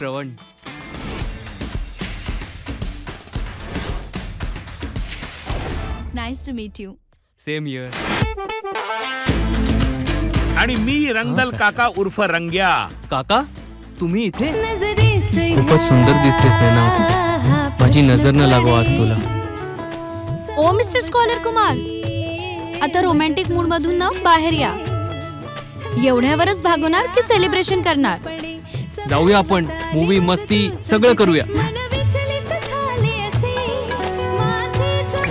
श्रवण. Nice to meet you. Same here. आणि मी रंगदल काका उर्फ रंग्या. काका तुम्ही इथे? खूपच सुंदर दिसतेस नैना आज. माझी नजर न लागो आज तुला. ओ मिस्टर स्कॉलर कुमार, आता रोमॅन्टिक मूड मधून ना बाहेर या. एवढ्यावरच भागवणार की सेलिब्रेशन करणार? जाऊया आपण, मूवी मस्ती सगळं करूया.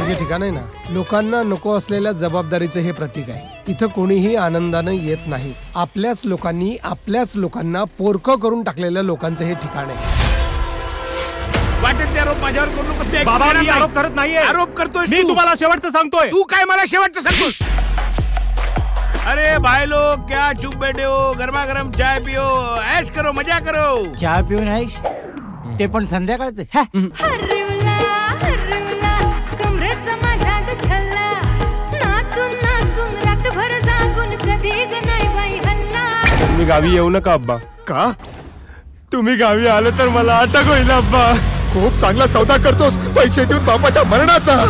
हे ठिकाण आहे ना, लोकांना नको असलेल्या जबाबदारीचं हे प्रतीक आहे. इथं कोणीही आनंदाने येत नाही. आपल्याच लोकांनी आपल्याच लोकांना पोरकं करून टाकलेल्या लोकांचं हे ठिकाण आहे. वाटेल ते आरोप माझ्यावर करू नकोस. बाबा मी आरोप करत नाहीये. आरोप करतोय मी तुम्हाला शेवटचं सांगतोय. तू काय मला शेवटचं सांगतोस? अरे भाई लोग क्या चुप बैठे हो? गरमा गरम चाय पियो, ऐश करो, मजा करो. चहा पिऊन ऐश, ते पण संध्याकाळचे. तुम्ही गावी येऊ नका अब्बा. का? तुम्ही गावी आलं तर मला अटक होईल अब्बा. खूप चांगला सौदा करतोस पैसे देऊन बापाच्या मरणाचा.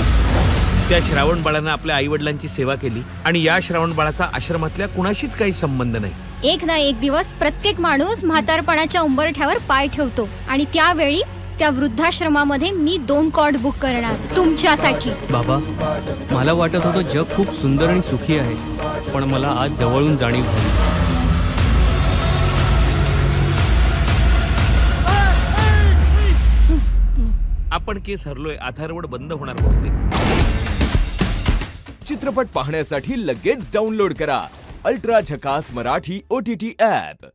त्या श्रावण बाळानं आपल्या आई वडिलांची सेवा केली आणि या श्रावण बाळाचा आश्रमातल्या कुणाशीच काही संबंध नाही. एक ना एक दिवस प्रत्येक माणूस म्हातारपणाच्या उंबरठ्यावर पाय ठेवतो आणि त्यावेळी त्या वृद्धाश्रमामध्ये मी 2 कॉट बुक करणार तुमच्यासाठी. बाबा मला वाटत होतं जग खूप सुंदर आणि सुखी आहे, पण मला आज जवळून जाणीव झाली. आपण केस हरलोय. अथर्वण बंद होणार बहुतेक. चित्रपट पाहण्यासाठी लगेच डाउनलोड करा अल्ट्रा झकास मराठी OTT ॲप.